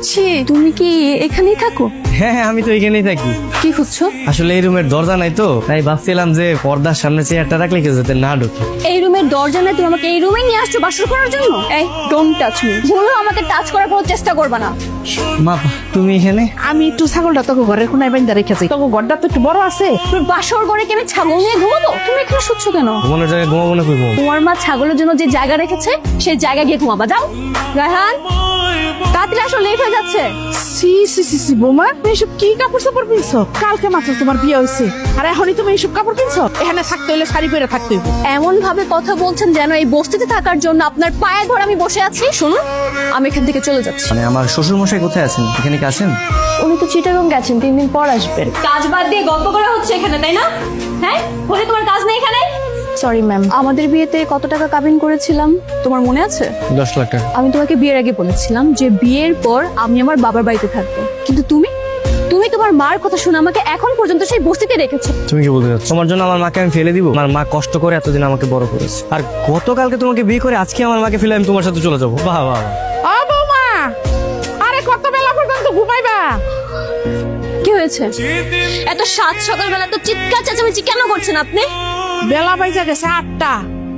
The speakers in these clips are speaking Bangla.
ছি, তুমি কি এখানেই থাকো? হ্যাঁ হ্যাঁ, আমি তো এখানেই থাকি। কি খুঁজছো? আসলে এই রুমের দরজা নাই তো, তাই ভাবছিলাম যে পর্দার সামনে চেয়ারটা রাখলে কেউ যাতে না ঢুকে। এই রুমের দরজা নাই, তুমি আমাকে এই রুমে নিয়ে আসছো বাসর করার জন্য? এই ডোন্ট টাচ মি, ভুলেও আমাকে টাচ করার কোনো চেষ্টা করবে না। মা, তুমি এখানে? আমি একটু ছাগলটা তোকে ঘরের কোনায় বাইন্দা রেখেছি, তোকে ঘরটা তো একটু বড় আছে। তুমি বাসর ঘরে কি আমি ছাগল নিয়ে ঘুমাবো? তুমি এখানে শুচ্ছো কেন? ঘুমানোর জায়গায় ঘুমাবো না, কই ঘুমাবো? তোমার মা ছাগলের জন্য যে জায়গা রেখেছে সেই জায়গা গিয়ে ঘুমাবা। যাও রায়হান, তাড়াতাড়ি আসো, লেট হয়ে যাচ্ছে। সি সি সি সি বোমা, তুমি এসব কি কাপড় চাপড় কিনছো? কালকে মাত্র তোমার বিয়ে হয়েছে, আর এখনই তুমি এইসব কাপড় কিনছো? এখানে থাকতে হলে শাড়ি পরে থাকতে হইব। এমন ভাবে কথা বলছেন যেন এই বস্তিতে থাকার জন্য আপনার পায়ে ধরে আমি বসে আছি। শুনুন, আমি এখান থেকে চলে যাচ্ছি। মানে আমার শ্বশুর মশাই কোথায় আছেন? এখানে কি আছেন? উনি তো চিটাগং গেছেন, 3 দিন পর আসবেন। কাজ বাদ দিয়ে গল্প করা হচ্ছে এখানে, তাই না? হ্যাঁ, বলে তোমার কাজ নেই এখানে? সরি ম্যাম, আমাদের বিয়েতে কত টাকা কাবিন করেছিলাম তোমার মনে আছে? 10 লাখ টাকা। আমি তোমাকে বিয়ের আগে বলেছিলাম যে বিয়ের পর আমি আমার বাবার বাড়িতে থাকবো, কিন্তু তুমি তোমার মার কথা শুনে আমাকে এখন পর্যন্ত সেই বস্তিতে রেখেছো। তুমি কি বলতে চাচ্ছ? তোমার জন্য আমার মাকে আমি ফেলে দিব? আমার মা কষ্ট করে এতদিন আমাকে বড় করেছে, আর গতকালকে তোমাকে বিয়ে করে আজকে আমার মাকে ফেলে আমি তোমার সাথে চলে যাবো? বাহ বাহ বাহ। ও বৌমা, আরে কত বেলা পর্যন্ত ঘুমাইবা? কি হয়েছে? এত সাত সকালবেলা তো চিৎকার চেঁচামেচি কেন করছেন আপনি? বেলা বাইজা গেছে 8টা,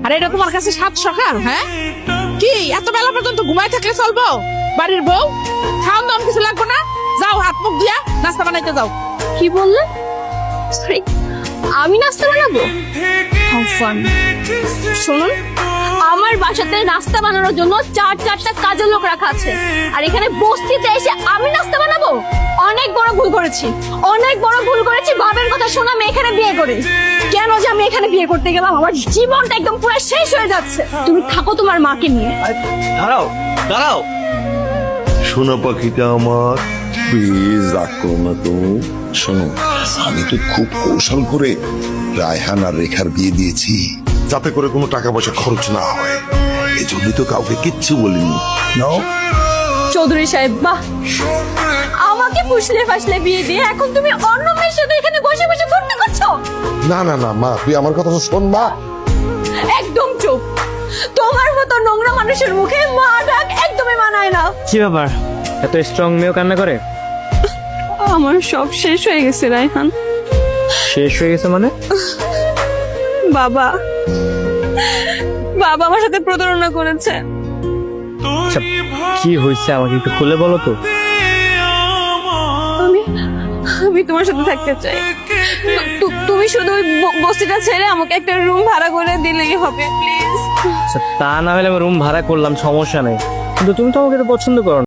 আর এটা তোমার কাছে 7 সকাল? হ্যাঁ, কি এত বেলা পর্যন্ত ঘুমাই থাকলে চলবো? বাড়ির বউ, খাওয়ান দাম কিছু লাগবে না? যাও হাত মুখ দিয়া নাস্তা বানাইতে যাও। কি বললেন? সরি, আমি নাস্তা বানাবো? How fun. শুনুন, আমার বাসাতে নাস্তা বানানোর জন্য 4-4টা কাজের লোক রাখা আছে, আর এখানে বস্তিতে এসে আমি নাস্তা বানাবো? অনেক বড় ভুল করেছি, অনেক বড় ভুল করেছি। বাবার কথা শোনা আমি এখানে বিয়ে করি। কেন যে আমি এখানে বিয়ে করতে গেলাম? আমার জীবনটা একদম পুরো শেষ হয়ে যাচ্ছে। তুমি থাকো তোমার মাকে নিয়ে। দাঁড়াও দাঁড়াও। শোনো পাখিটা আমার, প্লিজ রাগ করো না তো। শোনো, আমি তো খুব কৌশল করে রায়হান আর রেখার বিয়ে দিয়েছি, যাতে করে কোনো টাকা পয়সা খরচ না হয়। এই জন্যই তো কাউকে কিচ্ছু বলিনি। নাও। চৌধুরী সাহেব, বাহ, আমাকে ফুসলে ফাসলে বিয়ে দিয়ে এখন তুমি অন্য মেয়ের সাথে এখানে বসে বসে ফুর্তি করছো? না না না মা, তুই আমার কথা তো শোন মা। একদম চুপ। তোমার মতো নোংরা মানুষের মুখে মা ডাক একদমই মানায় না। কি ব্যাপার, এত স্ট্রং মেয়েও কান্না করে? আমার সব শেষ হয়ে গেছে রায়হান। শেষ হয়ে গেছে মানে? বাবা আমার সাথে প্রতারণা করেছে। আচ্ছা, কি হয়েছে আমাকে একটু খুলে বলো তো। আমি তোমার সাথে থাকতে চাই। তুমি শুধু ওই বস্তিটা ছেড়ে আমাকে একটা রুম ভাড়া করে দিলেই হবে, প্লিজ। আচ্ছা, তা না হলে আমি রুম ভাড়া করলাম, সমস্যা নেই, কিন্তু তুমি তো আমাকে তো পছন্দ করো না।